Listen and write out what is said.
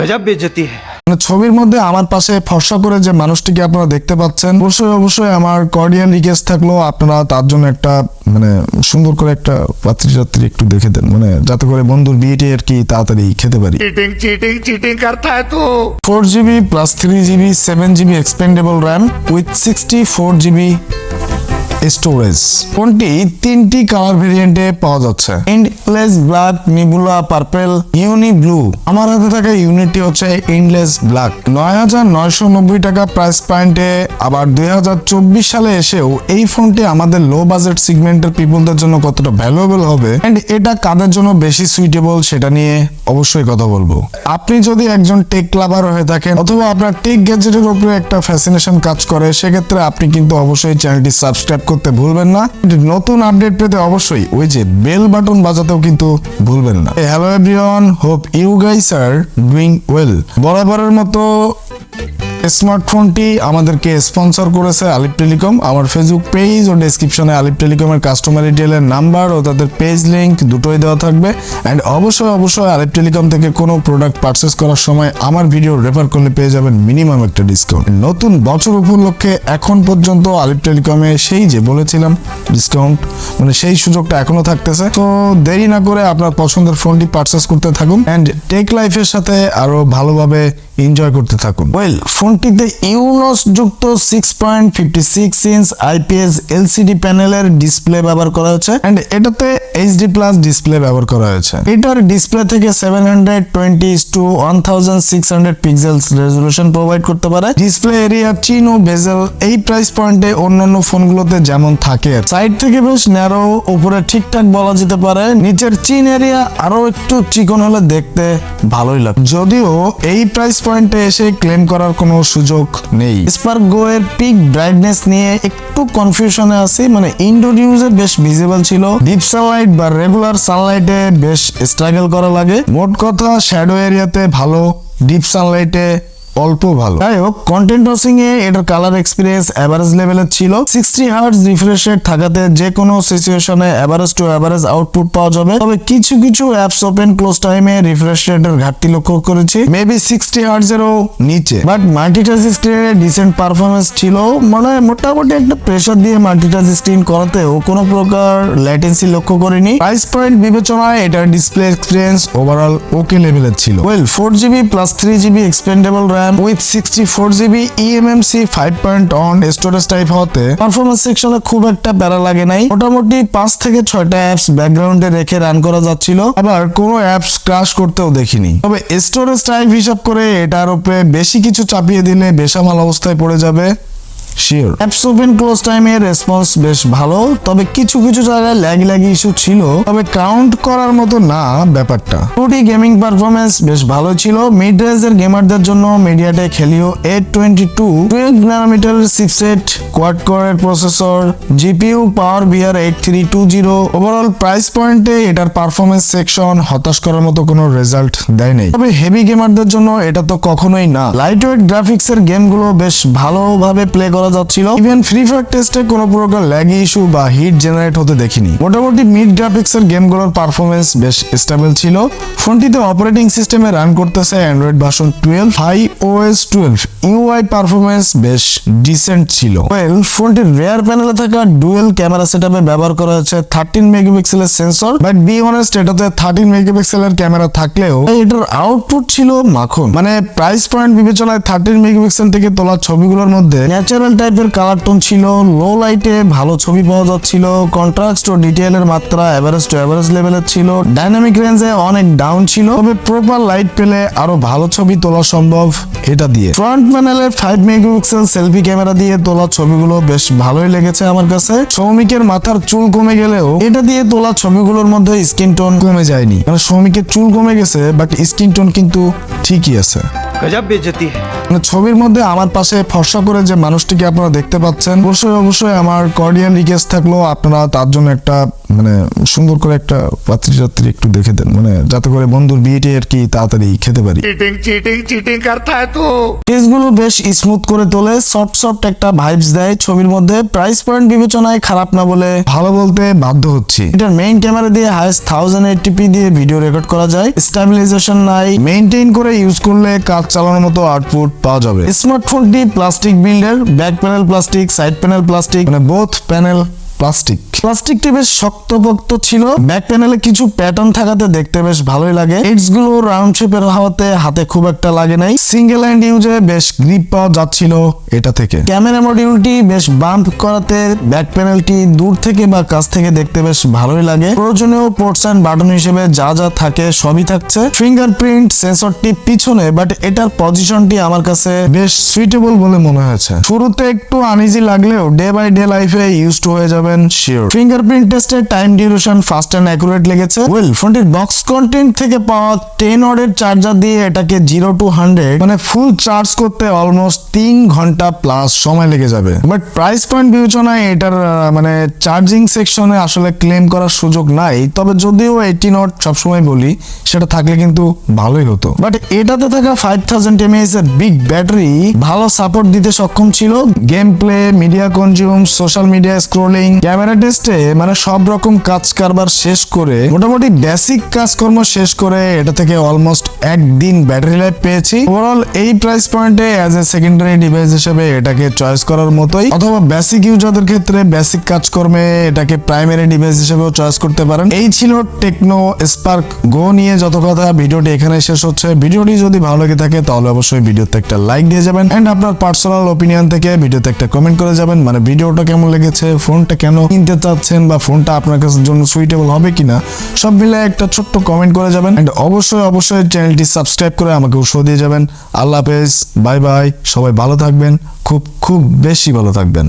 गजब बेइज्जती है। ছবির মধ্যে আমার পাশে ফর্সা করে যে মানুষটিকে আপনারা দেখতে পাচ্ছেন, অবশ্যই আমার কর্ডিয়াল রিকোয়েস্ট থাকলো আপনারা তার জন্য একটা সুন্দর করে একটা পাত্রী একটু দেখে দেন, যাতে করে বন্ধুর বিয়েটি আর কি তাড়াতাড়ি খেতে পারি। चीटिंग करता है तू। 4GB plus 3GB 7GB expandable RAM with 64GB storage. ফোনটি 3টি কালার ভেরিয়েন্টে পাওয়া যাচ্ছে, এন্ডলেস ব্ল্যাক, নিবুলা পার্পল, ইউনি ব্লু। আমার হাতে থাকা ইউনিটটি হচ্ছে এন্ডলেস ব্ল্যাক। 9990 টাকা প্রাইস পয়েন্টে। আবার 2024 সালে এসেও এই ফোনটি আমাদের লো বাজেট সেগমেন্টের পিপলদের জন্য কতটা ভ্যালুয়েবল হবে এন্ড এটা কাদের জন্য বেশি সুইটেবল সেটা নিয়ে অবশ্যই কথা বলবো। আপনি যদি একজন টেক লাভার হয়ে থাকেন অথবা আপনার টেক গ্যাজেটের উপরে একটা ফ্যাসিনেশন কাজ করে, সেক্ষেত্রে আপনি কিন্তু অবশ্যই চ্যানেলটি সাবস্ক্রাইব করতে ভুলবেন না। নতুন আপডেট পেতে অবশ্যই ওই যে বেল বাটন বাজাতেও কিন্তু ভুলবেন না। Hello everyone, hope you guys are doing well. বরাবরের মতো স্মার্টফোনটি আমাদেরকে স্পন্সর করেছে আলিপ টেলিকম। আমার ফেসবুক পেজ ও ডেসক্রিপশনে আলিপ টেলিকমের কাস্টমার ডিটেইলের নাম্বার ও তাদের পেজ লিংক দুটোই দেওয়া থাকবে। অ্যান্ড অবশ্যই আলিপ টেলিকম থেকে কোনো প্রোডাক্ট পারচেস করার সময় আমার ভিডিও রেফার করলে পেয়ে যাবেন মিনিমাম একটা ডিসকাউন্ট। নতুন বছর উপলক্ষে এখন পর্যন্ত আলিপ টেলিকমে সেই যে বলেছিলাম ডিসকাউন্ট, সেই সুযোগটা এখনো থাকতেছে। তো দেরি না করে আপনার পছন্দের ফোনটি পারচেস করতে থাকুন অ্যান্ড টেক লাইফের সাথে আরো ভালোভাবে এনজয় করতে থাকুন। ফোনটিতে ইউনোস যুক্ত 6.56 ইঞ্চ IPS LCD প্যানেলের ডিসপ্লে ব্যবহার করা হয়েছে এন্ড এটাতে HD+ ডিসপ্লে ব্যবহার করা হয়েছে। এটার ডিসপ্লে থেকে 720x1600 পিক্সেলস রেজোলিউশন প্রোভাইড করতে পারে। ডিসপ্লে এরিয়া চিন ও বেজেল এই প্রাইস পয়েন্টে অন্যান্য ফোনগুলোতে যেমন থাকে। সাইড থেকে বেশ ন্যারো, উপরে ঠিকঠাক বলা যেতে পারে। নিচের চিন এরিয়া আরো একটু চিকন হলে দেখতে ভালোই লাগে, যদিও এই প্রাইস পয়েন্টে এসে ক্লেম করার কোনো সুযোগ নেই। স্পার্ক গো এর পিক ব্রাইটনেস নিয়ে একটু কনফিউশনে আছি, ইনডোর ইউজে বেশ ভিজিবল ছিল, ডিপ সানলাইট বা রেগুলার সানলাইটে বেশ স্ট্রাগল করা লাগে। মোট কথা শ্যাডো এরিয়াতে ভালো, ডিপ সানলাইটে অল্প ভালো। যাই হোক, কন্টেন্ট ওয়াচিং এ এটার কালার এক্সপিরিয়েন্স এভারেজ লেভেলের ছিল। 60 হার্টজ রিফ্রেশ রেট থাকাতে যে কোনো সিচুয়েশনে এভারেজ টু এভারেজ আউটপুট পাওয়া যাবে। তবে কিছু অ্যাপস ওপেন ক্লোজ টাইমে রিফ্রেশ রেটের ঘাটতি লক্ষ্য করেছি, মেবি 60 হার্টজ এরও নিচে। বাট মাল্টিটাচ স্ক্রিনে ডিসেন্ট পারফরমেন্স ছিল, মোটামুটি একটা প্রেসার দিয়ে মাল্টিটাচ স্ক্রিন করাতেও কোনো প্রকার ল্যাটেন্সি লক্ষ্য করিনি। প্রাইস পয়েন্ট বিবেচনায় এটার ডিসপ্লে এক্সপিরিয়েন্স ওভারঅল ওকে লেভেলের ছিল। 4GB plus 3GB expandable RAM with 64GB eMMC 5.1 storage type হতে পারফরম্যান্স সেকশনে খুব একটা প্যারা লাগে নাই। মোটামুটি 5 থেকে 6টা অ্যাপস ব্যাকগ্রাউন্ডে রেখে রান করা যাচ্ছিল, আবার কোনো অ্যাপস ক্র্যাশ করতেও দেখিনি। তবে স্টোরেজ টাইপ হিসাব করে এটার উপরে বেশি কিছু চাপিয়ে দিলে বেসামাল অবস্থায় পড়ে যাবে। শিওর অ্যাপস ওপেন ক্লোজ টাইমে রেসপন্স বেশ ভালো, তবে কিছু জায়গায় ল্যাগ ইস্যু ছিল, তবে কাউন্ট করার মতো না ব্যাপারটা। 2D গেমিং পারফরম্যান্স বেশ ভালো ছিল। মিড রেঞ্জের গেমারদের জন্য মিডিয়াটেক হেলিও 822 12 ন্যানোমিটারের চিপসেট, কোয়াড কোরের প্রসেসর, জিপিইউ পাওয়ার VR 8320। ওভারঅল প্রাইস পয়েন্টে এটার পারফরম্যান্স সেকশন হতাশ করার মতো কোনো রেজাল্ট দেয় নাই। তবে হেভি গেমারদের জন্য এটা তো কখনোই না। লাইট ওয়েট গ্রাফিক্সের গেমগুলো বেশ ভালোভাবে প্লে করা যাচ্ছিল। ইভেন ফ্রি ফায়ার টেস্টে কোনো প্রকার ল্যাগ ইস্যু বা হিট জেনারেট হতে দেখিনি। মোটামুটি মিড গ্রাফিক্সের গেমগুলোর পারফরম্যান্স বেশ স্টেবল ছিল। ফোনটিতে অপারেটিং সিস্টেমে রান করতেছে Android version 12 iOS 12। UI performance বেশ ডিসেন্ট ছিল। ফোনটির রেয়ার প্যানেলে থাকা ডুয়েল ক্যামেরা সেটআপে ব্যবহার করা হয়েছে 13 মেগাপিক্সেলের সেন্সর। বাট বি অনেস্ট, এটাতে 13 মেগাপিক্সেলের ক্যামেরা থাকলেও এটার আউটপুট ছিল মাখন। প্রাইস পয়েন্ট বিবেচনায় 13 মেগাপিক্সেল থেকে তোলা ছবিগুলোর মধ্যে ন্যাচারাল টাইপের কালার টোন ছিল, লো লাইটে ভালো ছবি পাওয়া যাচ্ছিল, কন্ট্রাস্ট ও ডিটেইলের মাত্রা এভারেজ টু এভারেজ লেভেলের ছিল, ডাইনামিক রেঞ্জে অনেক ডাউন ছিল। তবে প্রপার লাইট পেলে আরো ভালো ছবি তোলা সম্ভব এটা দিয়ে। ফ্রন্ট প্যানেলে 5 মেগাপিক্সেল সেলফি ক্যামেরা দিয়ে তোলা ছবিগুলো বেশ ভালোই লেগেছে আমার কাছে। সৌমিকের মাথার চুল কমে গেলেও এটা দিয়ে তোলা ছবিগুলোর মধ্যে স্কিন টোন কমে যায়নি। সৌমিকের চুল কমে গেছে বাট স্কিন টোন কিন্তু ঠিকই আছে। गजब बेइज्जती है। মানে ছবির মধ্যে আমার পাশে ফর্সা করে যে মানুষটিকে আপনারা দেখতে পাচ্ছেন, অবশ্যই আমার কর্ডিয়াল রিকোয়েস্ট থাকলো আপনারা তার জন্য একটা মানে সুন্দর করে একটা পাত্রী একটু দেখে দেন, মানে যাতে করে বন্ধুর বিয়েটি আর কি তাড়াতাড়ি খেতে পারি। चीटिंग चीटिंग चीटिंग करता है तू। ফেসগুলো বেশ স্মুথ করে তোলে, সফট একটা ভাইবস দেয় ছবির মধ্যে। প্রাইস পয়েন্ট বিবেচনায় খারাপ না বলে ভালো বলতে বাধ্য হচ্ছি। এটার মেইন ক্যামেরা দিয়ে হাইয়েস্ট 1080p দিয়ে ভিডিও রেকর্ড করা যায়। স্টেবিলাইজেশন নাই, মেইনটেইন করে ইউজ করলে কাজ চালানোর মতো আউটপুট পাওয়া যাবে। স্মার্টফোনটি প্লাস্টিক বিল্ডের, back panel plastic, side panel plastic, মানে বোথ প্যানেল প্লাস্টিকটি বেশ শক্তপোক্ত ছিল। ব্যাক প্যানেলে কিছু প্যাটার্ন থাকাতে দেখতে বেশ ভালোই লাগে। এডস গুলো রাউন্ড শেপের হওয়াতে হাতে খুব একটা লাগে নাই। সিঙ্গেল হ্যান্ড ইউজে বেশ গ্রিপ পাওয়া যাচ্ছিল এটা থেকে। ক্যামেরা মডিউলটি বেশ বাম্প করাতে ব্যাক প্যানেলটি দূর থেকে বা কাছ থেকে দেখতে বেশ ভালোই লাগে। প্রয়োজনীয় পোর্টস এন্ড বাটন হিসেবে যা থাকে সবই থাকছে। ফিঙ্গারপ্রিন্ট সেন্সরটি পিছনে, বাট এটার পজিশনটি আমার কাছে বেশ সুইটেবল বলে মনে হয়েছে। শুরুতে একটু আনইজি লাগলেও ডে বাই ডে লাইফে ইউজড হয়ে যাবে শিওর। ফিঙ্গারপ্রিন্ট টেস্টের time duration fast and accurate লেগেছে। ফোনটির বক্স কন্টেন্ট থেকে পাওয়া 10 ওয়াটের চার্জার দিয়ে এটাকে 0 to 100 মানে ফুল চার্জ করতে অলমোস্ট 3 ঘন্টা প্লাস সময় লেগে যাবে। বাট প্রাইস পয়েন্ট বিবেচনায় এটার মানে চার্জিং সেকশনে আসলে ক্লেম করার সুযোগ নাই। তবে যদিও 18 ওয়াট সবসময় বলি, সেটা থাকলে কিন্তু ভালোই হতো। বাট এটাতে থাকা 5000 mAh এর বিগ ব্যাটারি ভালো সাপোর্ট দিতে সক্ষম ছিল। Game play, media consume, social media scrolling, camera টেস্টে মানে সব রকম কাজ কারবার শেষ করে, মোটামুটি বেসিক কাজকর্ম শেষ করে এটা থেকে অলমোস্ট একদিন ব্যাটারি লাইফ পেয়েছি। ওভারঅল এই প্রাইস পয়েন্টে অ্যাজ এ সেকেন্ডারি ডিভাইস হিসেবে এটাকে চয়েস করার মতোই, অথবা বেসিক ইউজারদের ক্ষেত্রে বেসিক কাজকর্মে এটাকে প্রাইমারি ডিভাইস হিসেবেও চয়েস করতে পারেন। এই ছিল টেকনো স্পার্ক গো নিয়ে যত কথা। ভিডিওটি এখানে শেষ হচ্ছে। ভিডিওটি যদি ভালো লেগে থাকে তাহলে অবশ্যই ভিডিওতে একটা লাইক দিয়ে যাবেন, এন্ড আপনার পার্সোনাল ওপিনিয়ন থেকে ভিডিওতে একটা কমেন্ট করে যাবেন, মানে ভিডিওটা কেমন লেগেছে, ফোনটা কেন কিনতে চাচ্ছেন, বা ফোনটা আপনার কাছে জন্য সুইটেবল হবে কিনা, সব মিলে একটা ছোট্ট কমেন্ট করে যাবেন। এন্ড অবশ্যই চ্যানেলটি সাবস্ক্রাইব করে আমাকে উৎসাহ দিয়ে যাবেন। আল্লাহ হাফেজ, বাই বাই, সবাই ভালো থাকবেন, খুব বেশি ভালো থাকবেন।